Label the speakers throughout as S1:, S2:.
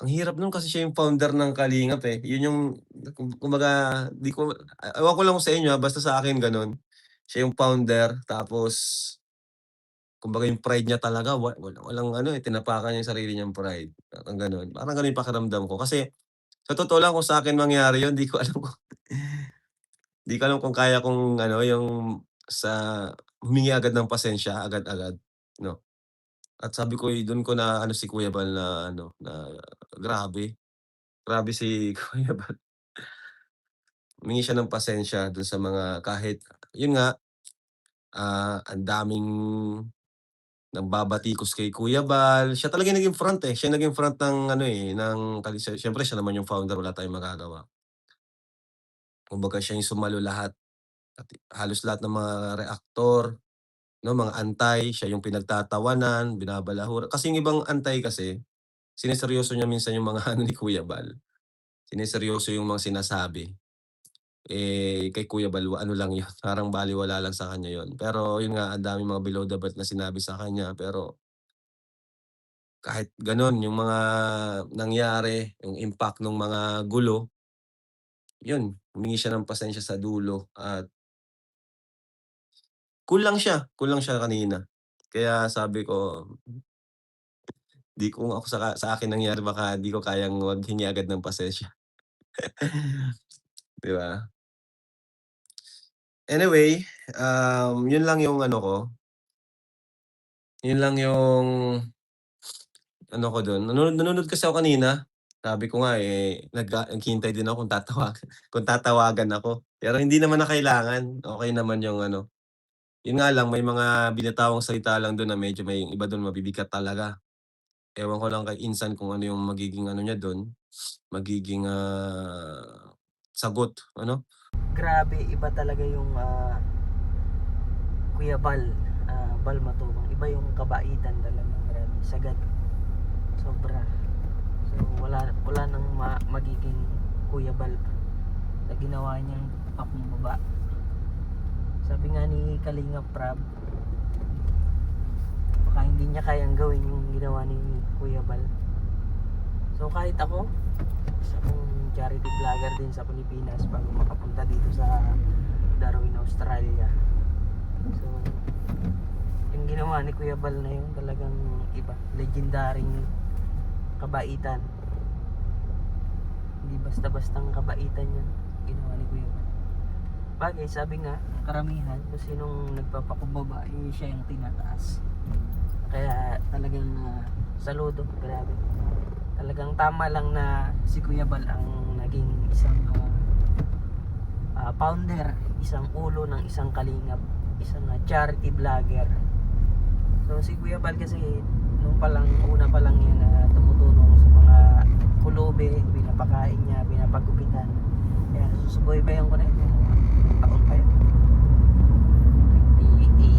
S1: Ang hirap nun kasi siya yung founder ng Kalingap, eh. Yun yung kumbaga di ko ewan ko lang kung sa inyo, basta sa akin gano'n. Siya yung founder tapos kumbaga yung pride niya talaga walang ano, eh, tinapakan niya yung sarili niyang pride, parang gano'n. Parang gano'n yung pakiramdam ko kasi sa totoo lang kung sa'kin mangyari yun di ko alam kung di ko alam kung kaya kong ano, yung sa humingi agad ng pasensya agad-agad, 'no. At sabi ko, dun ko na ano si Kuya Bal na ano, na grabe, grabe si Kuya Bal. Humingi siya ng pasensya dun sa mga kahit yun nga, ang daming nagbabatikos kay Kuya Bal. Siya talaga yung naging front, eh, siya yung naging front ng ano, eh, ng siyempre siya naman yung founder, wala tayong magagawa. Kumbaga siya yung sumalo lahat, pati halos lahat ng mga reaktor, 'no, mga antay, siya yung pinagtatawanan, binabalahura. Kasi yung ibang antay kasi, sineryoso niya minsan yung mga ano ni Kuya Bal, sineryoso yung mga sinasabi. Eh, kay Kuya Bal ano lang yun, parang balewala lang sa kanya yun. Pero yun nga, ang daming mga below the belt na sinabi sa kanya, pero kahit gano'n yung mga nangyari, yung impact nung mga gulo, yun, humingi siya ng pasensya sa dulo at cool lang siya kanina. Kaya sabi ko, di kung ako sa akin nangyari baka di ko kayang maghingi agad ng pasensya, 'di ba? Anyway, yun lang yung ano ko, yun lang yung ano ko dun. Nanonood kasi ako kanina. Sabi ko nga, eh, naghihintay din ako kung kung tatawagan ako. Pero hindi naman na kailangan, okey naman yung ano. Yun nga lang may mga binitawang salita lang dun na medyo may iba dun mabibigat talaga. Ewan ko lang kay Insan kung ano yung magiging ano niya dun, magiging, sagot ano?
S2: Grabe, iba talaga yung Kuya Bal, Bal Matubang. Iba yung kabaitan talaga. Grabe, sagad. Sobra. So, wala nang magiging Kuya Bal pa na ginawa niyang pakumbaba. Sabi nga ni Kalinga Prab, baka hindi niya kayang gawin yung ginawa ni Kuya Bal. So, kahit ako, isa kong charity vlogger din sa Pilipinas bago makapunta dito sa Darwin, Australia. So, yung ginawa ni Kuya Bal na yun talagang iba, legendaring kabaitan. Hindi basta-bastang kabaitan yan ginawa ni Kuya Bal. Bagay, sabi nga, karamihan kung sinong nagpapakumbaba, siya yung tinataas. Kaya talagang saludo, grabe. Talagang tama lang na si Kuya Bal ang naging isang founder, isang ulo ng isang kalingap, isang charity vlogger. So si Kuya Bal kasi nung una pa lang yan na tumutulong sa mga kulubi, pinapakain niya, pinapagupitan. Kaya susubaybayan ko na yun. Taon pa yun.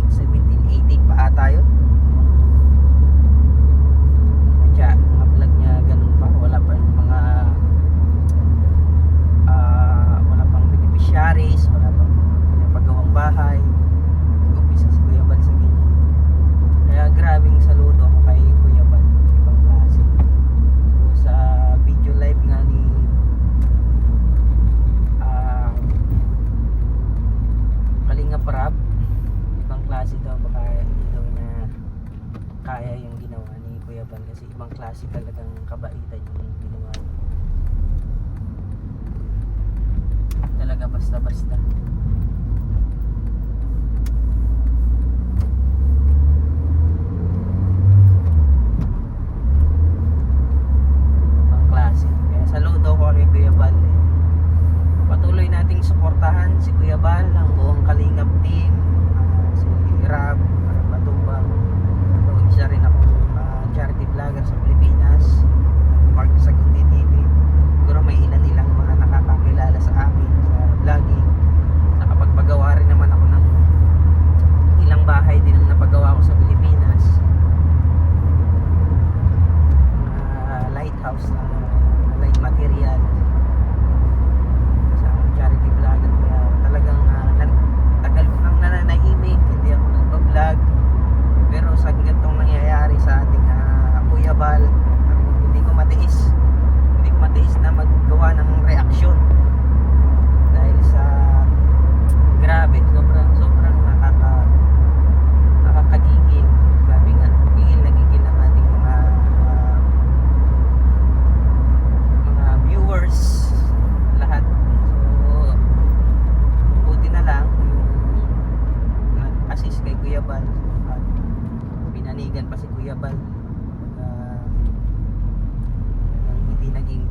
S2: 17, 18 pa ata yun. Mga vlog niya ganun pa. Wala pa yung mga wala pang beneficiaries, wala pang pinapagawang bahay. Umpisa si Kuya Bal sa ganyan. Kaya grabing saludo ako kay Kuya Bal, ibang klase. So sa video live nga ni Kalinga Prab, ibang klase daw, baka hindi daw na kaya yung ginawa ni Kuya Bal kasi ibang klase talagang kabaitan yung ginawa niya. Talaga basta-basta. Klase. Kaya saludo ko kay Kuya Bal. Patuloy nating suportahan si Kuya Bal, ang buong Kalingap team, si Rab Matubang. So, isa rin akong charity vlogger sa Pilipinas, Mark Sagundi TV. Siguro may ilang mga nakakakilala sa akin sa vlogging. Nakapagpagawa rin naman ako ng ilang bahay din ang napagawa ko sa Pilipinas. Lighthouse na light material sa charity vlogger. Kaya talagang tagal ko nang nananahimik, hindi ako nagpa-vlog. Pero sa ganitong nangyayari sa ating Kuya Bal, hindi ko matiis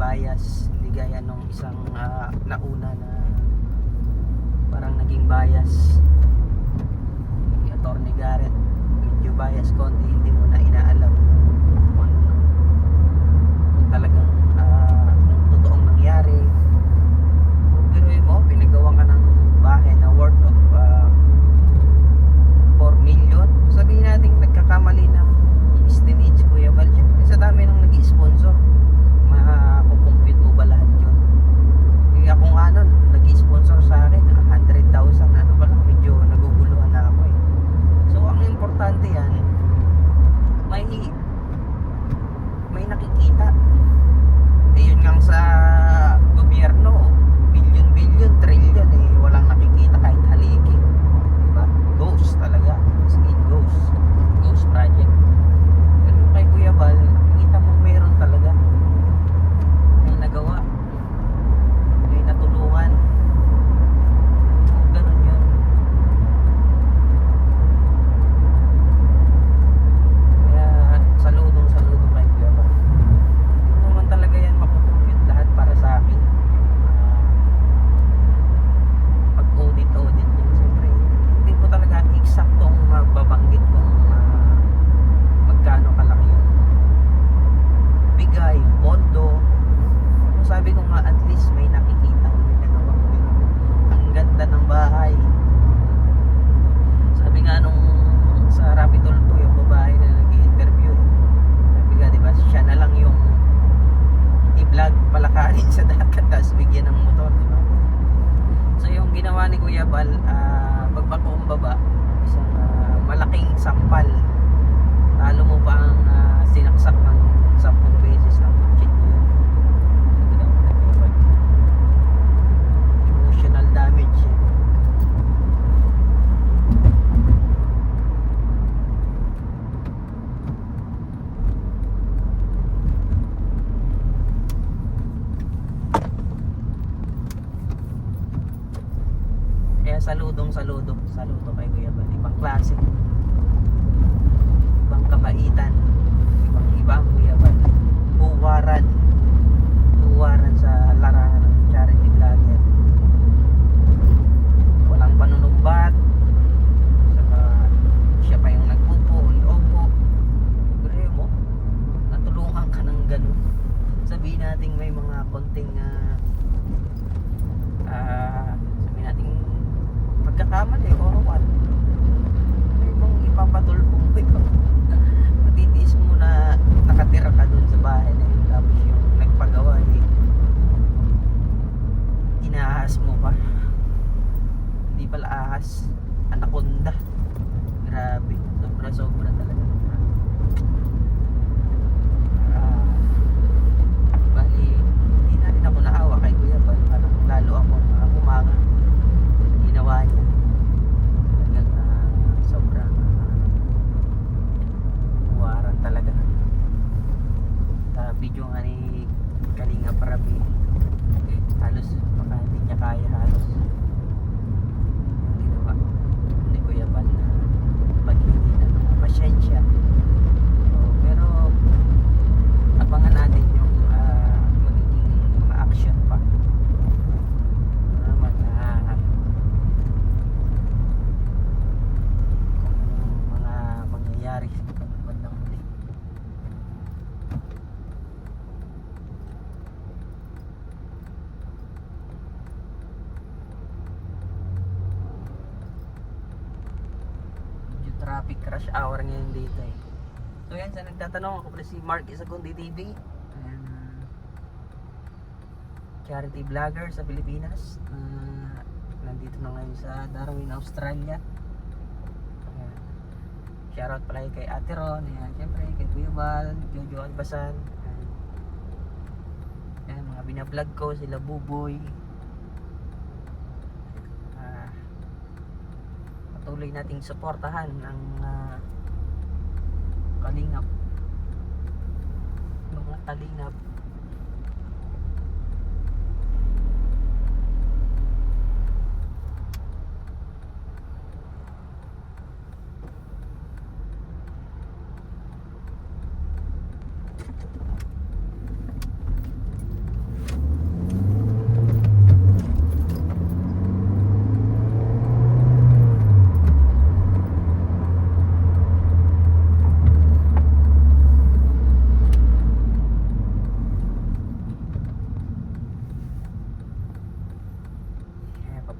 S2: bias, hindi gaya nung isang nauna na parang naging bias. Si Attorney Garrett, medyo bias konti, hindi mo na inaalam kung talagang kung totoong nangyari. Pero mo, pinagawan ka ng bahay na worth of 4 million. Sabihin natin nagkakamali ng estimate, Kuya Bal. Siyempre sa dami nang nag-i-sponsor, makukumpute mo ba lahat yun? Eh ako nga nun, nag-i-sponsor sa akin 100,000, ano ba lang, medyo naguguluhan na ako eh. So ang importante yan, may nakikita. Eh yun nga sa gobyerno, billion, trillion eh, walang nakikita kahit haligi. Diba? Ghost talaga. As in ghost project. Pero kay Kuya Bal, nakita mo meron talaga. May nagawa. May natulungan. Ganun yun. Kaya saludong kay Kuya Bal. Hindi naman talaga yan makukumpute lahat para sa akin. Pag-audit yan, siyempre hindi ko talaga eksaktong mababanggit kung magkano kalaki yung bigay, pondo. Sabi ko nga, at least may nakikita, may nagawa ko. Ang ganda ng bahay. Sabi nga nung sa Rapitol po, yung babae na nag-i-interview, sabi nga diba, siya na lang yung i-vlog, palakarin sa dagat, tapos bigyan ng motor, diba? So yung ginawa ni Kuya Bal, pagpakumbaba, isang malaking sampal. Talo mo pa ang sinaksak ng 10 beses ng cheat mo yun. So ginawa ni Kuya Bal. Emotional damage yan. Kaya saludo kay Kuya Bal. Ibang klase, ibang kabaitan, ibang Kuya Bal. Huwaran sa larangan ng charity vlogger. Walang panunumbat. Saka siya pa yung nagpupo, opo. Pero mo, natulungan ka ng ganun. Sabihin natin may mga konting sabihin natin pagkakamali or what, may bang ipapatulpong mo ikaw. Matitiis mo na nakatira ka dun sa bahay na yun, tapos yung nagpagawa inaahas mo pa. Hindi pala ahas, anaconda. Grabe, sobra talaga. Bali, hindi na rin ako naawa kay Kuya Bal. Parang lalo ako humanga sa ginawa niya. Hanggang sobrang huwaran talaga. Sa video nga ni Kalinga Parabi, halos baka hindi niya kaya halos yung ginawa ni Kuya Bal na pag-iinitan ng pasyensya. So, pero abangan natin yung magiging mga action pa. Mga mangyayari sa bandang huli. Medyo traffic rush hour ngayon dito eh. So yan, sa nagtatanong, ako pala si Mark Isagundi TV. Ayan, charity vlogger sa Pilipinas. Nandito na ngayon sa Darwin, Australia. Ayan. Shoutout pala kay Ate Ron. Ayan, syempre kay Kuya Bal, Jojo Albasan. Ayan. Ayan, mga binablog ko, sila Buboy. Patuloy nating suportahan ang kalingap, mga kalingap.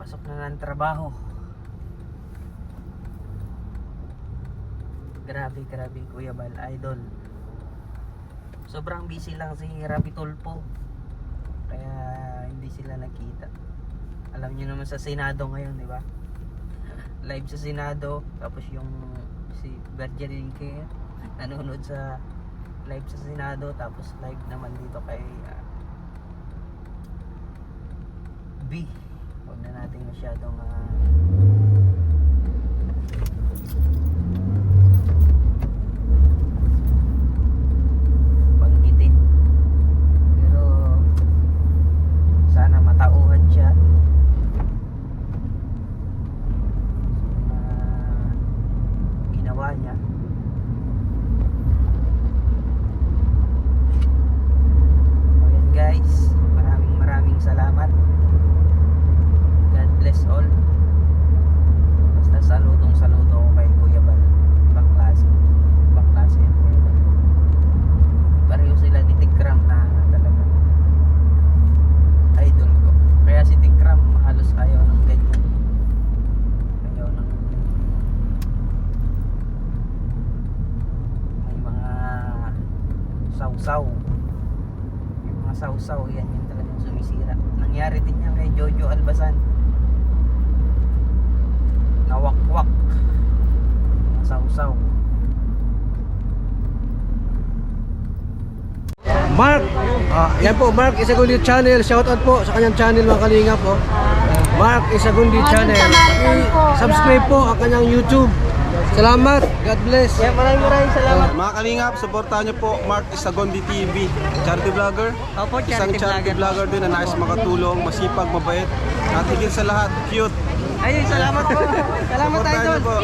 S2: Pasok na ng trabaho. Grabe, Kuya Bal, idol. Sobrang busy lang si Rapi Tulfo. Kaya hindi sila nakita. Alam niyo naman sa Senado ngayon, di ba? Live sa Senado, tapos yung si Berjerinque nanonood sa live sa Senado, tapos live naman dito kay B. Huwag na natin masyadong banggitin. Pero sana matauhan siya. Ginawa niya. O yan guys, maraming salamat. God bless all. Basta saludong saludo ko kay Kuya Bal. Ibang klase yan, Kuya Bal. Pareho sila ni Tikram na talaga idol ko. Kaya si Tikram halos ayaw ng ganyan. Ayaw ng may mga sausaw. Yung mga sausaw yan yung talagang sumisira. Nangyari din yan kay Jojo Albasan. Nawakwak. Mga sausaw.
S3: Mark, yan po, Mark Isagundi Channel. Shoutout po sa kanyang channel mga kalingap po. Mark Isagundi Channel. Subscribe po ang kanyang YouTube. Salamat. God bless.
S2: Yan, maraming salamat.
S4: Mga kalingap, supportahan niyo po Mark Isagundi TV, charity vlogger.
S2: Opo,
S4: Isang charity vlogger din na nais makatulong, masipag, mabait, at higit sa lahat, cute.
S2: Ayun, salamat po. Salamat
S4: Supportahan
S2: idol.
S4: niyo po.